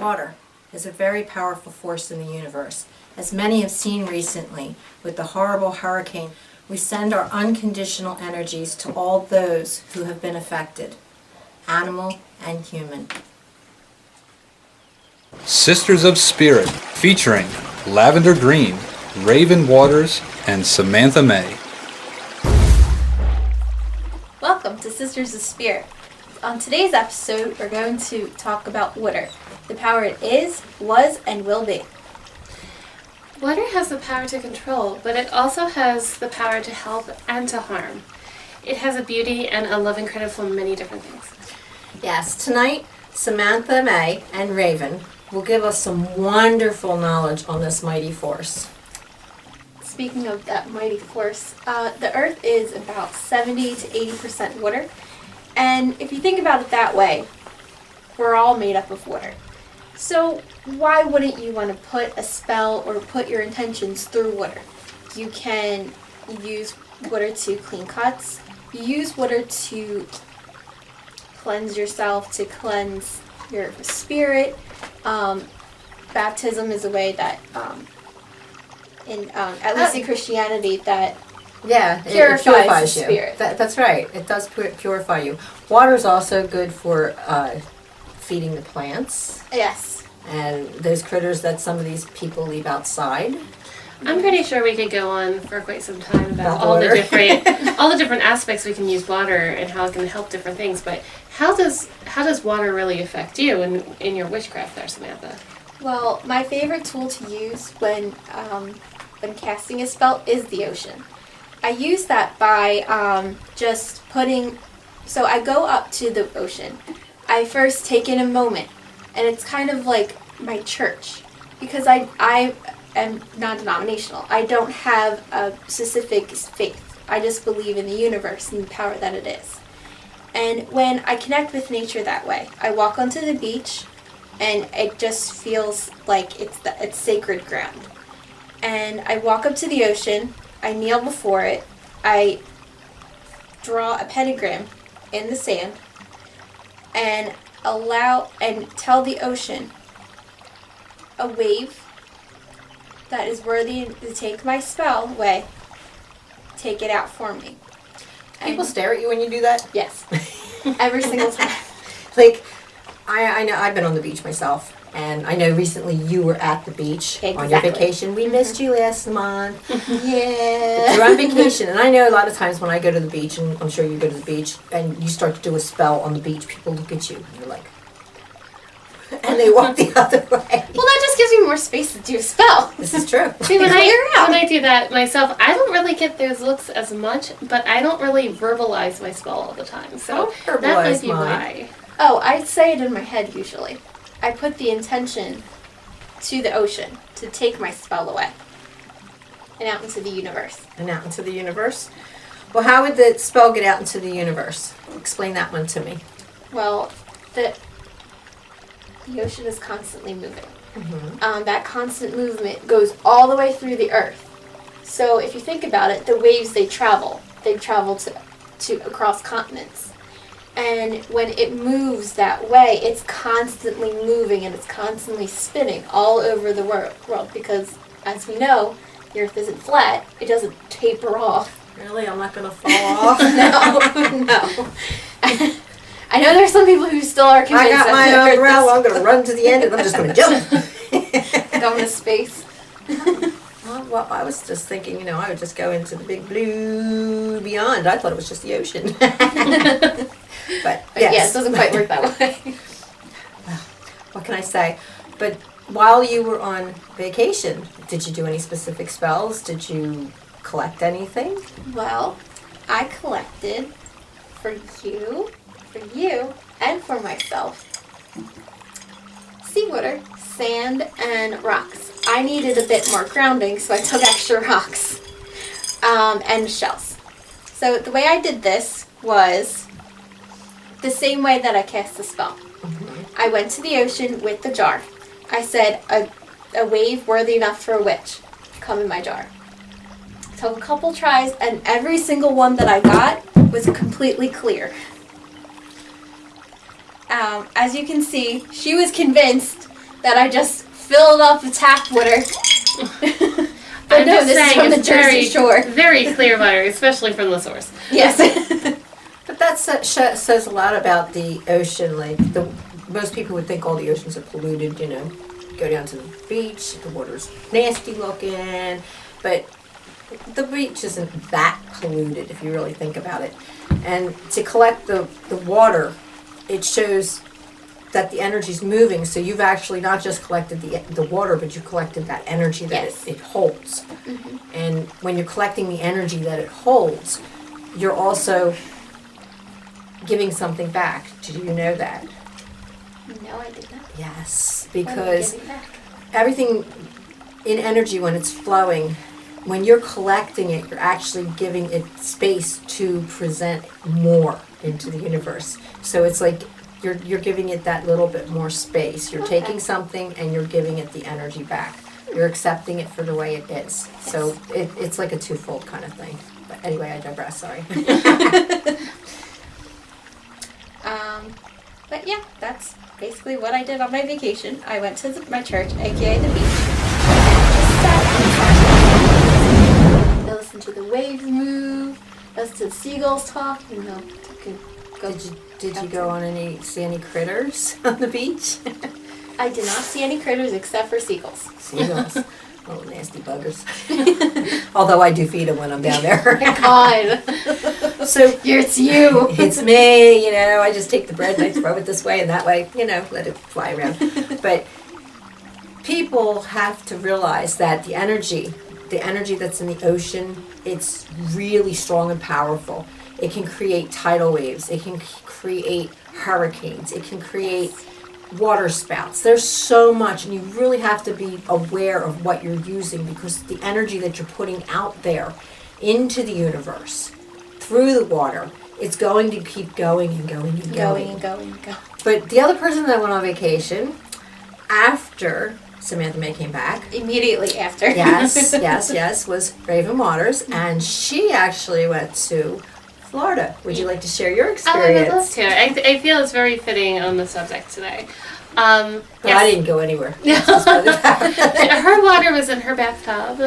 Water is a very powerful force in the universe. As many have seen recently with the horrible hurricane, we send our unconditional energies to all those who have been affected, animal and human. Sisters of Spirit, featuring Lavender Green, Raven Waters, and Samantha May. Welcome to Sisters of Spirit. On today's episode, we're going to talk about water, the power it is, was, and will be. Water has the power to control, but it also has the power to help and to harm. It has a beauty and a loving credit for many different things. Yes, tonight Samantha May and Raven will give us some wonderful knowledge on this mighty force. Speaking of that mighty force, the Earth is about 70 to 80% water. And if you think about it that way, we're all made up of water. So why wouldn't you want to put a spell or put your intentions through water? You can use water to clean cuts. You use water to cleanse yourself, to cleanse your spirit. Baptism is a way that, at least in Christianity, that it purifies the spirit. That's right. It does purify you. Water is also good for feeding the plants. Yes. And those critters that some of these people leave outside. I'm pretty sure we could go on for quite some time about All the different aspects we can use water and how it can help different things. But how does water really affect you in your witchcraft there, Samantha? Well, my favorite tool to use when casting a spell is the ocean. I use that by just putting. So I go up to the ocean. I first take in a moment, and it's kind of like my church, because I am non-denominational. I don't have a specific faith. I just believe in the universe and the power that it is. And when I connect with nature that way, I walk onto the beach, and it just feels like it's sacred ground. And I walk up to the ocean, I kneel before it, I draw a pentagram in the sand, and tell the ocean a wave that is worthy to take my spell away, take it out for me. People stare at you when you do that? Yes. Every single time. Like, I know I've been on the beach myself, and I know recently you were at the beach on your vacation. We missed you last month. Yeah. You're on vacation, and I know a lot of times when I go to the beach, and I'm sure you go to the beach, and you start to do a spell on the beach, people look at you, and you're like, and they walk the other way. Well, that just gives me more space to do a spell. This is true. See, when I do that myself, I don't really get those looks as much, but I don't really verbalize my spell all the time. So that might be why. Oh, I say it in my head usually. I put the intention to the ocean to take my spell away and out into the universe. And out into the universe? Well, how would the spell get out into the universe? Explain that one to me. Well, the ocean is constantly moving. Mm-hmm. That constant movement goes all the way through the earth. So if you think about it, the waves, they travel. They travel to across continents. And when it moves that way, it's constantly moving and it's constantly spinning all over the world because, as we know, the earth isn't flat. It doesn't taper off. Really? I'm not going to fall off? No. I know there's some people who still are convinced. I got my umbrella. I'm going to run to the end and I'm just going to jump. Go into space. Well, I was just thinking, I would just go into the big blue beyond. I thought it was just the ocean. But yes, it doesn't quite work that way. Well, what can I say? But while you were on vacation, did you do any specific spells? Did you collect anything? Well, I collected for you, and for myself seawater, sand, and rocks. I needed a bit more grounding, so I took extra rocks and shells. So the way I did this was the same way that I cast the spell. Mm-hmm. I went to the ocean with the jar. I said, a wave worthy enough for a witch, come in my jar. Took a couple tries, and every single one that I got was completely clear. As you can see, she was convinced that I just filled up with tap water. But I'm no, just this is saying from the it's Jersey Shore. very clear water, especially from the source. Yes. But that says a lot about the ocean. Like, most people would think all the oceans are polluted, you know. Go down to the beach, the water's nasty looking, but the beach isn't that polluted if you really think about it. And to collect the water, it shows that the energy's moving, so you've actually not just collected the water, but you've collected that energy that Yes. it holds. And when you're collecting the energy that it holds, you're also giving something back. Did you know that? No, I did not. Yes, What am I because giving back? everything in energy, when it's flowing, when you're collecting it, you're actually giving it space to present more into the universe. So it's like you're giving it that little bit more space. You're Okay. taking something and you're giving it the energy back. You're accepting it for the way it is. So it's like a twofold kind of thing. But anyway, I digress, sorry. But yeah, that's basically what I did on my vacation. I went to my church, aka the beach, and just sat outside. I listened to the waves move, listened to the seagulls talk, you know, go. Did you go on see any critters on the beach? I did not see any critters except for seagulls. Seagulls. Little nasty buggers. Although I do feed them when I'm down there. God, So it's you. it's me, you know, I just take the bread and I throw it this way and that way, you know, let it fly around. But people have to realize that the energy that's in the ocean, it's really strong and powerful. It can create tidal waves. It can create hurricanes. It can create water spouts. There's so much, and you really have to be aware of what you're using, because the energy that you're putting out there into the universe through the water, it's going to keep going and going and going. Going. But the other person that went on vacation after Samantha May came back, Immediately after. yes, was Raven Waters, and she actually went to Florida. Would you like to share your Oh, I experience? would love to. I feel it's very fitting on the subject today. But I didn't go anywhere. Her water was in her bathtub.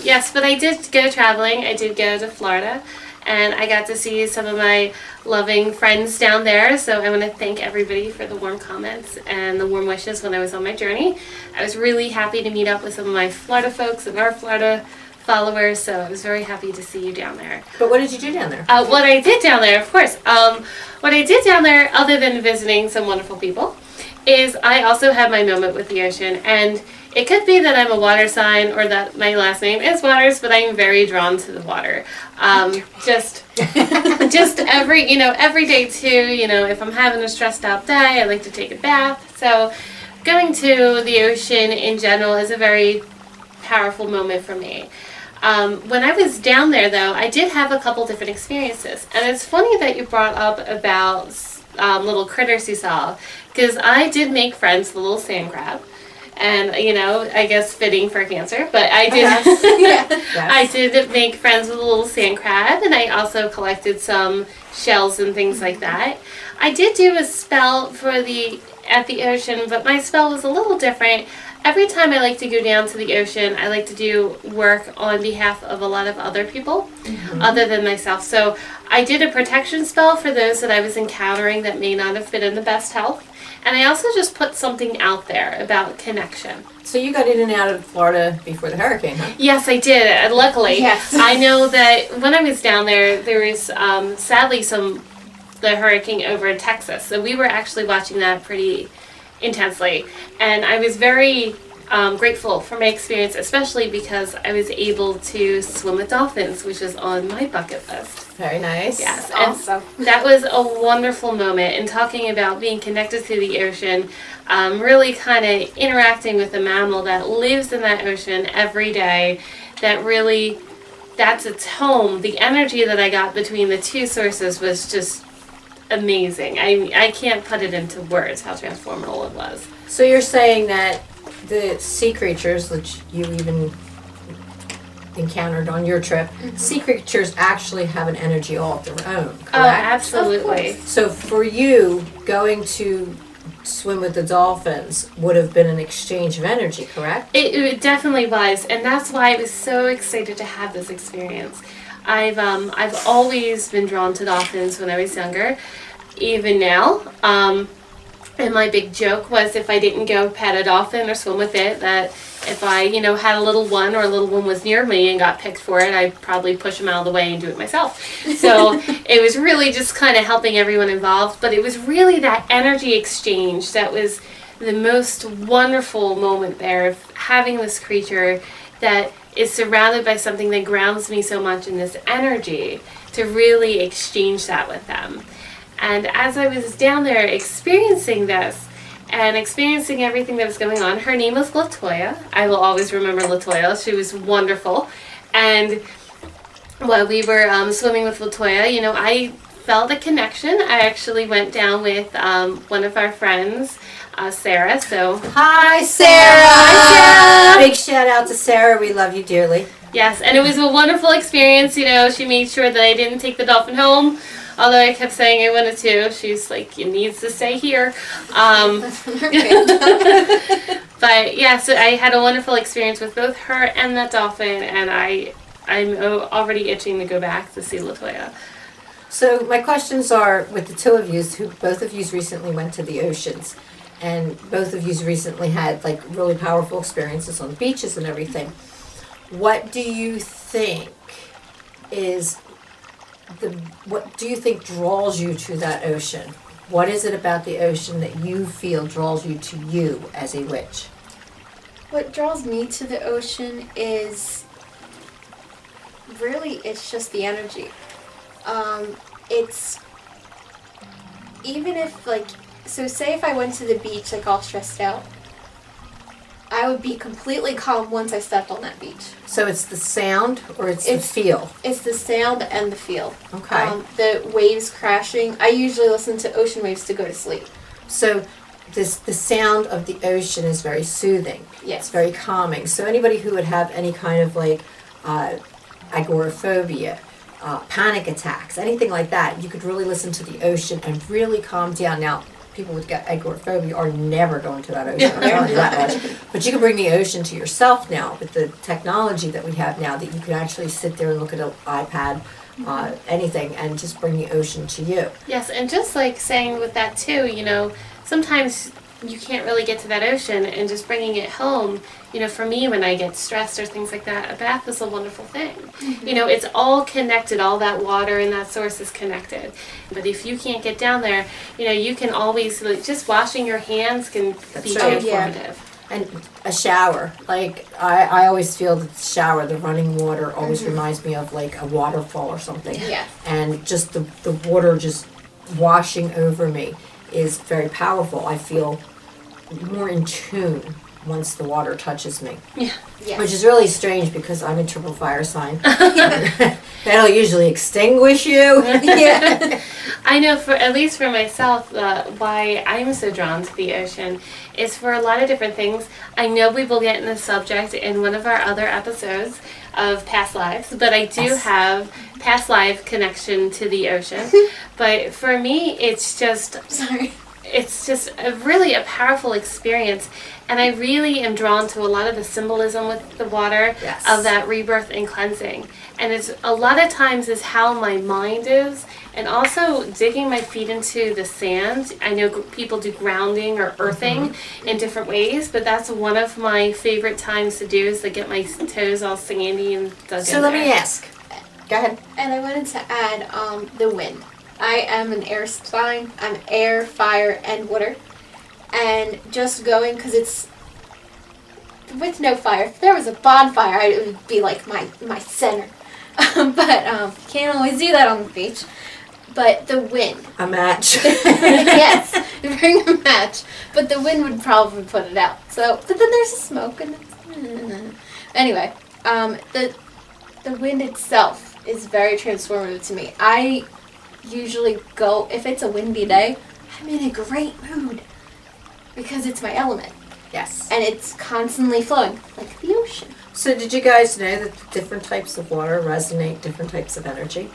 Yes, but I did go traveling. I did go to Florida, and I got to see some of my loving friends down there. So I want to thank everybody for the warm comments and the warm wishes when I was on my journey. I was really happy to meet up with some of my Florida folks and our Florida followers, so I was very happy to see you down there. But what did you do down there? What I did down there, of course, what I did down there, other than visiting some wonderful people, is I also had my moment with the ocean. And it could be that I'm a water sign or that my last name is Waters, but I'm very drawn to the water. Just every day too, if I'm having a stressed out day, I like to take a bath. So going to the ocean in general is a very powerful moment for me. When I was down there, though, I did have a couple different experiences. And it's funny that you brought up about little critters you saw, because I did make friends with a little sand crab. And, I guess fitting for Cancer, but I did, Yes. I did make friends with a little sand crab, and I also collected some shells and things like that. I did do a spell at the ocean, but my spell was a little different. Every time I like to go down to the ocean, I like to do work on behalf of a lot of other people, other than myself. So I did a protection spell for those that I was encountering that may not have been in the best health. And I also just put something out there about connection. So you got in and out of Florida before the hurricane, huh? Yes, I did. And luckily, Yes. I know that when I was down there was sadly the hurricane over in Texas. So we were actually watching that pretty intensely. And I was very grateful for my experience, especially because I was able to swim with dolphins, which is on my bucket list. Very nice. Yes, Awesome. and that was a wonderful moment. And talking about being connected to the ocean, really kind of interacting with a mammal that lives in that ocean every day, that's its home. The energy that I got between the two sources was just amazing. I can't put it into words how transformational it was. So you're saying that the sea creatures, which you even encountered on your trip, sea creatures actually have an energy all of their own, correct? Oh, absolutely. So for you, going to swim with the dolphins would have been an exchange of energy, correct? It definitely was, and that's why I was so excited to have this experience. I've always been drawn to dolphins when I was younger, even now. And my big joke was if I didn't go pet a dolphin or swim with it, that if I, had a little one or a little one was near me and got picked for it, I'd probably push him out of the way and do it myself. So it was really just kind of helping everyone involved. But it was really that energy exchange that was the most wonderful moment there of having this creature that is surrounded by something that grounds me so much in this energy to really exchange that with them. And as I was down there experiencing this and experiencing everything that was going on, her name was Latoya. I will always remember Latoya. She was wonderful. And while we were swimming with Latoya, I felt a connection. I actually went down with one of our friends, Sarah. So Hi, Sarah! Hi, Sarah! Big shout out to Sarah. We love you dearly. yes, and it was a wonderful experience. She made sure that I didn't take the dolphin home. Although I kept saying I wanted to, she's like, you need to stay here. But yeah, so I had a wonderful experience with both her and that dolphin, and I'm already itching to go back to see Latoya. So my questions are with the two of you, who both of you recently went to the oceans, and both of you recently had like really powerful experiences on beaches and everything. What do you think what do you think draws you to that ocean? What is it about the ocean that you feel draws you to you as a witch? What draws me to the ocean is really, it's just the energy. It's even if so say if I went to the beach all stressed out, I would be completely calm once I stepped on that beach. So it's the sound or it's the feel? It's the sound and the feel. Okay. The waves crashing. I usually listen to ocean waves to go to sleep. So the sound of the ocean is very soothing. Yes. It's very calming. So anybody who would have any kind of agoraphobia, panic attacks, anything like that, you could really listen to the ocean and really calm down. Now, people with agoraphobia are never going to that ocean. I'm telling you that much. But you can bring the ocean to yourself now with the technology that we have now, that you can actually sit there and look at an iPad, anything, and just bring the ocean to you. Yes, and just saying with that too, sometimes you can't really get to that ocean, and just bringing it home, for me when I get stressed or things like that, a bath is a wonderful thing. Mm-hmm. It's all connected, all that water and that source is connected. But if you can't get down there, you can always, just washing your hands can be right. transformative. And a shower. I always feel that the shower, the running water, always reminds me of a waterfall or something. Yeah. And just the water just washing over me is very powerful. I feel more in tune once the water touches me. Yeah. Yes. Which is really strange because I'm a triple fire sign. That'll usually extinguish you. Yeah. I know, at least for myself, why I'm so drawn to the ocean is for a lot of different things. I know we will get in this subject in one of our other episodes of past lives, but I do have past life connection to the ocean. But for me, it's just really a powerful experience, and I really am drawn to a lot of the symbolism with the water. Yes. Of that rebirth and cleansing. And it's a lot of times is how my mind is, and also digging my feet into the sand. I know people do grounding or earthing in different ways, but that's one of my favorite times to do, is to get my toes all sandy and dug So in let there. me ask. Go ahead. And I wanted to add the wind. I am an air sign. I'm air, fire, and water. And just going, because it's with no fire. If there was a bonfire, it would be like my center. But can't always do that on the beach. But the wind. A match. Yes, bring a match. But the wind would probably put it out. So, but then there's the smoke and anyway, the wind itself is very transformative to me. I usually go, if it's a windy day, I'm in a great mood because it's my element. Yes. And it's constantly flowing like the ocean. So did you guys know that different types of water resonate different types of energy?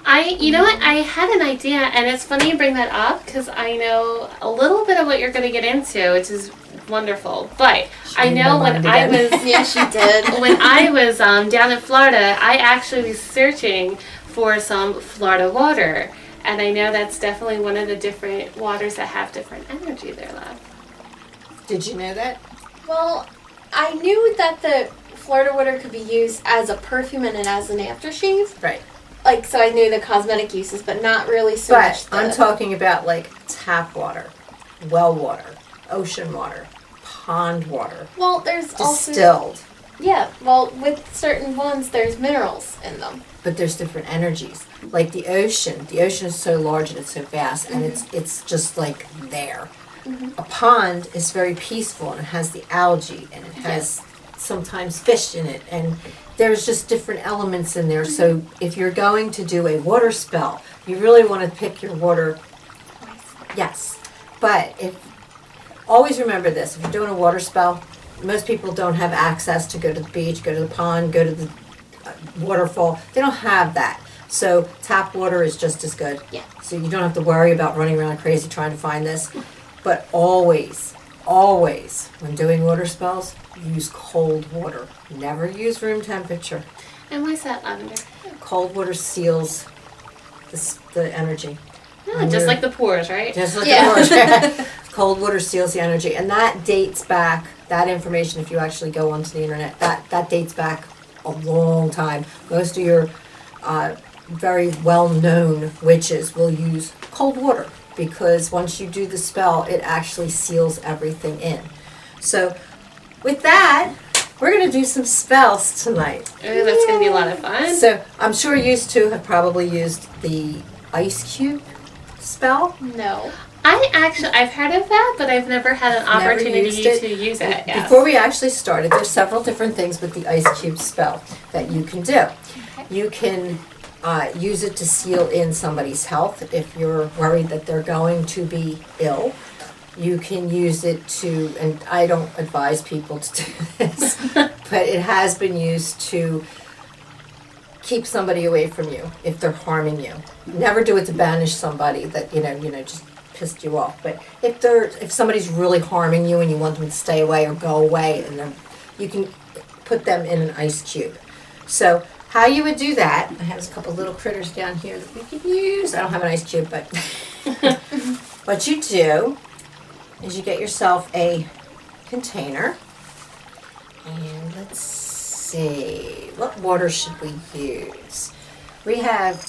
You know what? I had an idea, and it's funny you bring that up because I know a little bit of what you're going to get into, which is wonderful. But I know when I was Yeah, she did. when I was down in Florida, I actually was searching for some Florida water, and I know that's definitely one of the different waters that have different energy there, love. Did you know that? Well, I knew that the Florida water could be used as a perfume and as an aftershave. Right. Like, so I knew the cosmetic uses, but not really so But much the... I'm talking about like tap water, well water, ocean water, pond water, Well, there's also... distilled. Yeah, well, with certain ones, there's minerals in them. But there's different energies. Like the ocean is so large and it's so vast, and it's just like there. A pond is very peaceful and it has the algae and it has sometimes fish in it, and there's just different elements in there. So if you're going to do a water spell, you really want to pick your water. Yes, but always remember this: if you're doing a water spell, most people don't have access to go to the beach, go to the pond, go to the waterfall. They don't have that. So tap water is just as good. Yeah. So you don't have to worry about running around crazy trying to find this. But always, when doing water spells, use cold water. Never use room temperature. And why's that, Lavender? Cold water seals the energy. Oh, just like the pores, right? Just like Yeah. the water. Cold water seals the energy. And that dates back, that information, if you actually go onto the internet, that dates back a long time. Most of your very well-known witches will use cold water, because once you do the spell, it actually seals everything in. So with that, we're going to do some spells tonight. Ooh, that's going to be a lot of fun. So I'm sure you two have probably used the ice cube spell. No. I've heard of that, but I've never had an Never opportunity used it? to use it. Yes. Before we actually started, there's several different things with the ice cube spell that you can do. You can use it to seal in somebody's health if you're worried that they're going to be ill. You can use it to, and I don't advise people to do this, but it has been used to keep somebody away from you if they're harming you. Never do it to banish somebody that just pissed you off. But if somebody's really harming you and you want them to stay away or go away, and you can put them in an ice cube. So how you would do that, I have a couple little critters down here that we could use. I don't have an ice cube, but what you do is you get yourself a container, and let's see, what water should we use? We have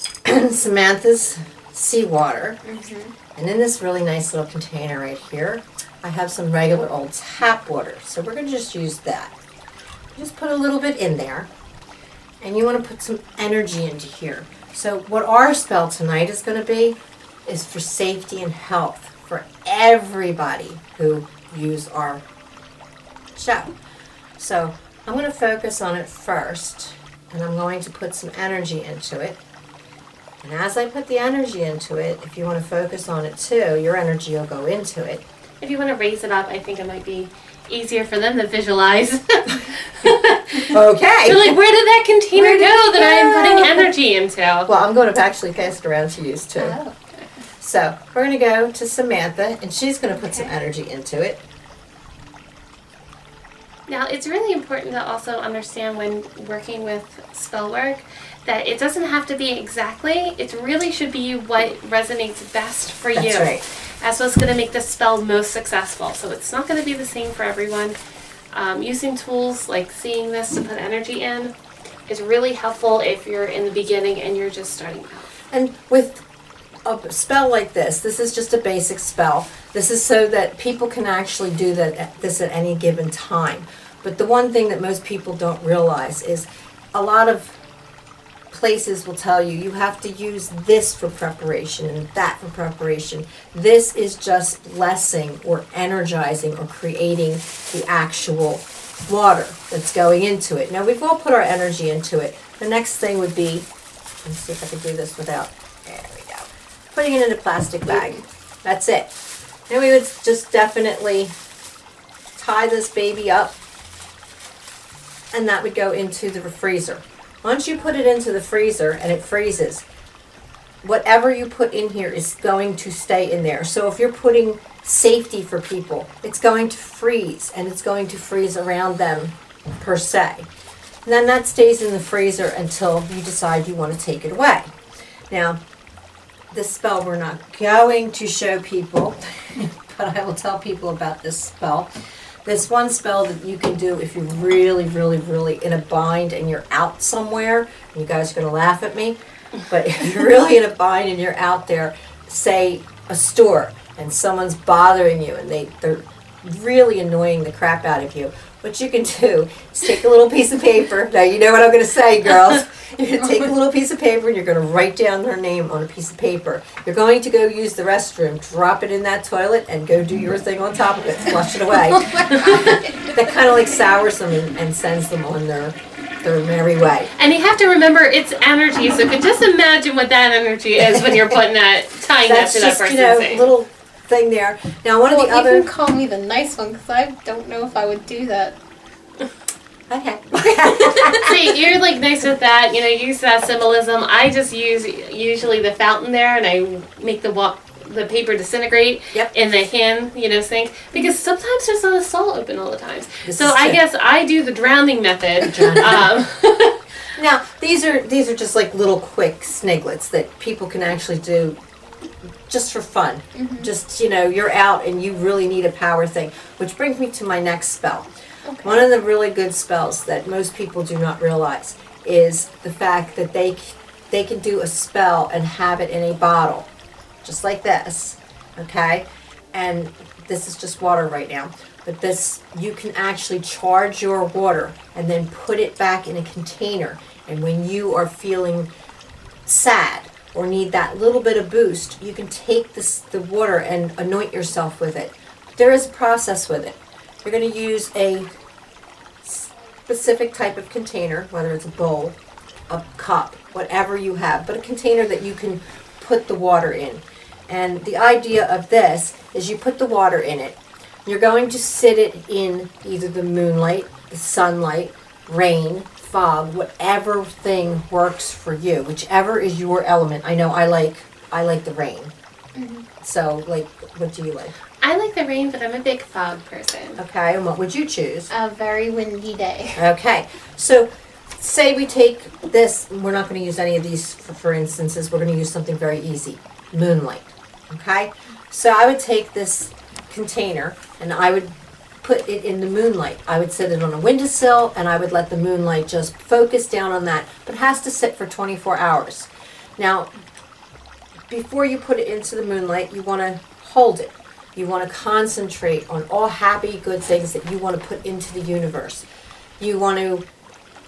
Samantha's seawater, and in this really nice little container right here, I have some regular old tap water. So we're going to just use that. Just put a little bit in there. And you want to put some energy into here. So what our spell tonight is going to be is for safety and health for everybody who use our show. So I'm going to focus on it first, and I'm going to put some energy into it. And as I put the energy into it, if you want to focus on it too, your energy will go into it. If you want to raise it up, I think it might be easier for them to visualize. Okay. They're like, where did that container Where did go it that I am go? putting energy into? Well, I'm going to actually pass it around to you too. Oh. So we're going to go to Samantha, and she's going to put some energy into it. Now, it's really important to also understand when working with spell work that it doesn't have to be exactly, it really should be what resonates best for you. That's right. That's what's going to make the spell most successful. So it's not going to be the same for everyone. Using tools like seeing this to put energy in is really helpful if you're in the beginning and you're just starting out. And with a spell like this is just a basic spell. This is so that people can actually do this at any given time. But the one thing that most people don't realize is a lot of places will tell you you have to use this for preparation and that for preparation. This is just blessing or energizing or creating the actual water that's going into it. Now we've all put our energy into it. The next thing would be, let's see if I can do this without, there we go, putting it in a plastic bag. That's it. Then we would just definitely tie this baby up, and that would go into the freezer. Once you put it into the freezer and it freezes, whatever you put in here is going to stay in there. So if you're putting safety for people, it's going to freeze, and it's going to freeze around them per se. And then that stays in the freezer until you decide you want to take it away. Now, this spell we're not going to show people, but I will tell people about this spell. This one spell that you can do if you're really, really, really in a bind and you're out somewhere. You guys are going to laugh at me, but if you're really in a bind and you're out there, say a store, and someone's bothering you and they're really annoying the crap out of you, what you can do is take a little piece of paper. Now you know what I'm going to say, girls. You're going to take a little piece of paper and you're going to write down their name on a piece of paper. You're going to go use the restroom, drop it in that toilet, and go do your thing on top of it, flush it away. That kind of like sours them and sends them on their merry way. And you have to remember it's energy, so you can just imagine what that energy is when you're putting that, tying that That's to that just, person's thing. little thing there. Now one of the You other... can call me the nice one because I don't know if I would do that. Okay. See, you're like nice with that, use that symbolism. I just use usually the fountain there, and I make the paper disintegrate Yep. in the hand, sink, because sometimes there's not a salt open all the time. This So is I true. guess I do the drowning method. Now, these are just like little quick sniglets that people can actually do just for fun. Just, you're out and you really need a power thing. Which brings me to my next spell. Okay. One of the really good spells that most people do not realize is the fact that they can do a spell and have it in a bottle. Just like this. Okay? And this is just water right now. But this, you can actually charge your water and then put it back in a container. And when you are feeling sad or need that little bit of boost, you can take the water and anoint yourself with it. There is a process with it. You're going to use a specific type of container, whether it's a bowl, a cup, whatever you have, but a container that you can put the water in. And the idea of this is you put the water in it. You're going to sit it in either the moonlight, the sunlight, rain, fog, whatever thing works for you, whichever is your element. I know I like the rain. So, what do you like? I like the rain, but I'm a big fog person. Okay, and what would you choose? A very windy day. Okay, so say we take this, we're not going to use any of these for instances, we're going to use something very easy, moonlight. Okay, so I would take this container and I would put it in the moonlight. I would sit it on a windowsill and I would let the moonlight just focus down on that, but it has to sit for 24 hours. Now, before you put it into the moonlight, you want to hold it. You want to concentrate on all happy, good things that you want to put into the universe. You want to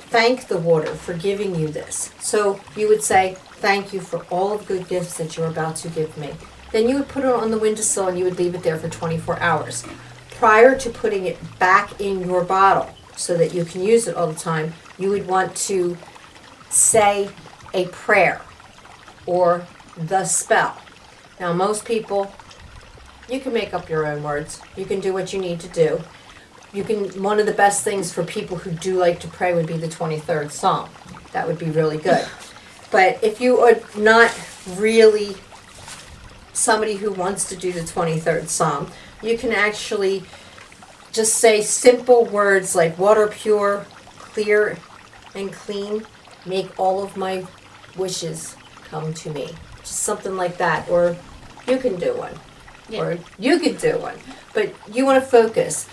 thank the water for giving you this. So you would say, thank you for all of the good gifts that you're about to give me. Then you would put it on the windowsill and you would leave it there for 24 hours. Prior to putting it back in your bottle so that you can use it all the time, you would want to say a prayer or the spell. Now most people, you can make up your own words. You can do what you need to do. One of the best things for people who do like to pray would be the 23rd Psalm. That would be really good. But if you are not really somebody who wants to do the 23rd Psalm, you can actually just say simple words like water pure, clear, and clean. Make all of my wishes come to me. Just something like that. Or you can do one. Yeah. Or you could do one. But you want to focus.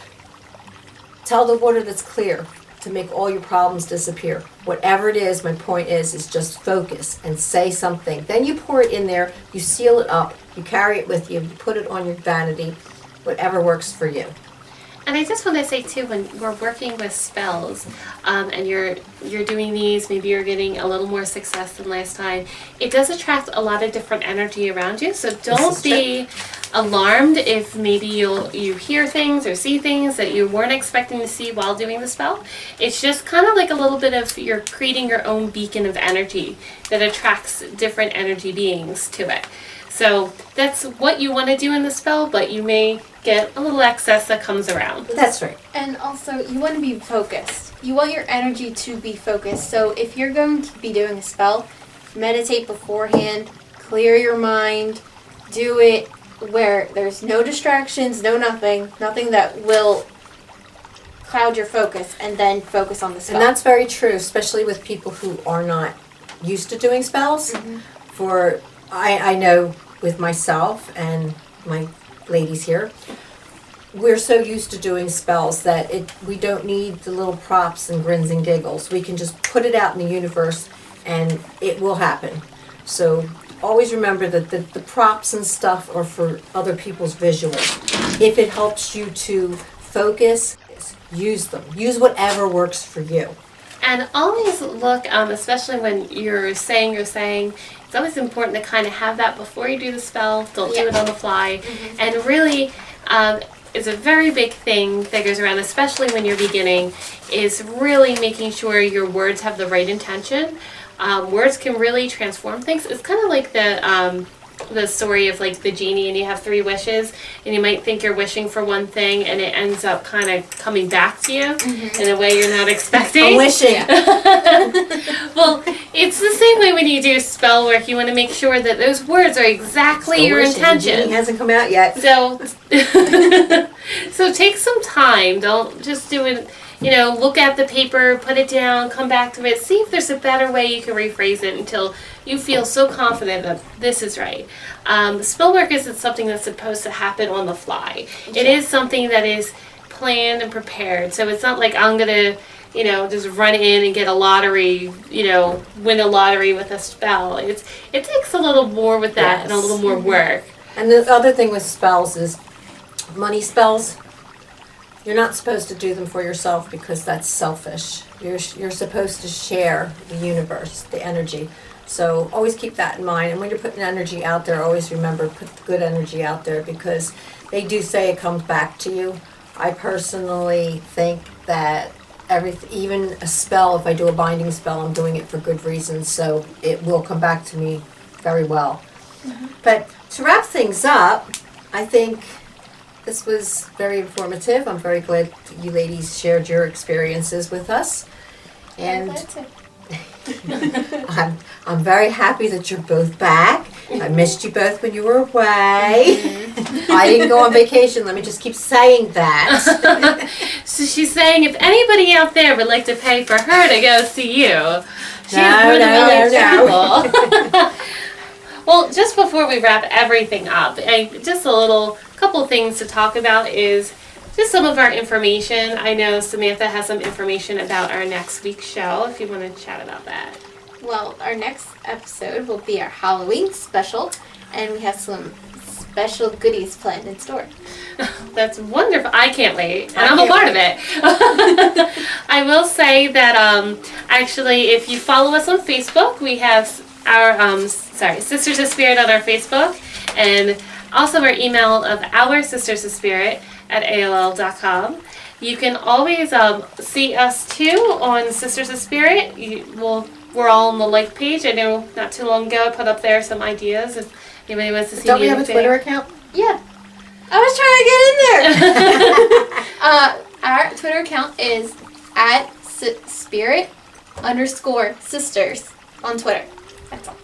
Tell the water that's clear to make all your problems disappear. Whatever it is, my point is just focus and say something. Then you pour it in there, you seal it up, you carry it with you, you put it on your vanity, whatever works for you. And I just want to say too, when we're working with spells, and you're doing these, maybe you're getting a little more success than last time. It does attract a lot of different energy around you. So don't be alarmed if maybe you hear things or see things that you weren't expecting to see while doing the spell. It's just kind of like a little bit of you're creating your own beacon of energy that attracts different energy beings to it. So that's what you want to do in the spell, but you may get a little excess that comes around. That's right. And also, you want to be focused. You want your energy to be focused. So if you're going to be doing a spell, meditate beforehand, clear your mind, do it where there's no distractions, no nothing that will cloud your focus, and then focus on the spell. And that's very true, especially with people who are not used to doing spells. For I know with myself and my ladies here, we're so used to doing spells that we don't need the little props and grins and giggles. We can just put it out in the universe and it will happen. So always remember that the props and stuff are for other people's visuals. If it helps you to focus, use them. Use whatever works for you. And always look, especially when you're saying, it's always important to kind of have that before you do the spell. Don't do it on the fly. And really, it's a very big thing that goes around, especially when you're beginning, is really making sure your words have the right intention. Words can really transform things. It's kind of like the story of like the genie, and you have 3 wishes, and you might think you're wishing for one thing, and it ends up kind of coming back to you in a way you're not expecting. I'm wishing. Well, it's the same way when you do spell work. You want to make sure that those words are exactly your intention. The genie hasn't come out yet. So, so take some time. Don't just do it. Look at the paper, put it down, come back to it. See if there's a better way you can rephrase it until you feel so confident that this is right. Spell work isn't something that's supposed to happen on the fly. It is something that is planned and prepared. So it's not like I'm going to, just run in and get a lottery, win a lottery with a spell. It takes a little more with that and a little more work. And the other thing with spells is money spells. You're not supposed to do them for yourself because that's selfish. You're supposed to share the universe, the energy. So always keep that in mind. And when you're putting energy out there, always remember, put the good energy out there, because they do say it comes back to you. I personally think that even a spell, if I do a binding spell, I'm doing it for good reasons, so it will come back to me very well. But to wrap things up, I think this was very informative. I'm very glad you ladies shared your experiences with us. And I'm very happy that you're both back. I missed you both when you were away. I didn't go on vacation. Let me just keep saying that. So she's saying if anybody out there would like to pay for her to go see you, she's No. Well, just before we wrap everything up, just a couple things to talk about is just some of our information. I know Samantha has some information about our next week's show, if you want to chat about that. Well, our next episode will be our Halloween special, and we have some special goodies planned in store. That's wonderful. I can't wait. And I'm a part of it. I will say that actually, if you follow us on Facebook, we have our Sisters of Spirit on our Facebook, and also our email of our Sisters of Spirit at AOL.com. You can always see us too on Sisters of Spirit. We're all on the like page. I know not too long ago I put up there some ideas if anybody wants to see. Don't we have a Twitter account? Yeah. I was trying to get in there. Our Twitter account is at spirit_sisters on Twitter. That's all.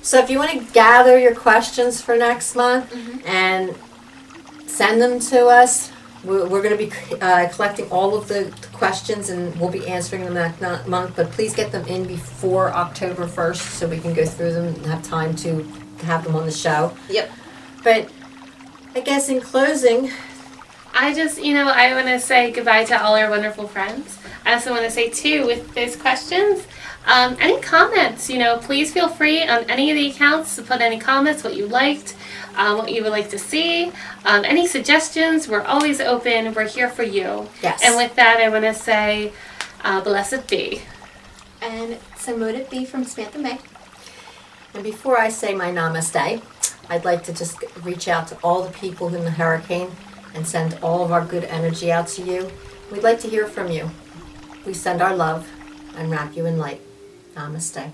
So if you want to gather your questions for next month and send them to us, we're going to be collecting all of the questions, and we'll be answering them next month. But please get them in before October 1st so we can go through them and have time to have them on the show. Yep. But I guess in closing, I just, I want to say goodbye to all our wonderful friends. I also want to say, too, with those questions, any comments, please feel free on any of the accounts to put any comments, what you liked, what you would like to see, any suggestions. We're always open. We're here for you. Yes. And with that, I want to say, blessed be. And so mote it be from Samantha May. and before I say my namaste, I'd like to just reach out to all the people in the hurricane and send all of our good energy out to you. We'd like to hear from you. We send our love and wrap you in light. Namaste.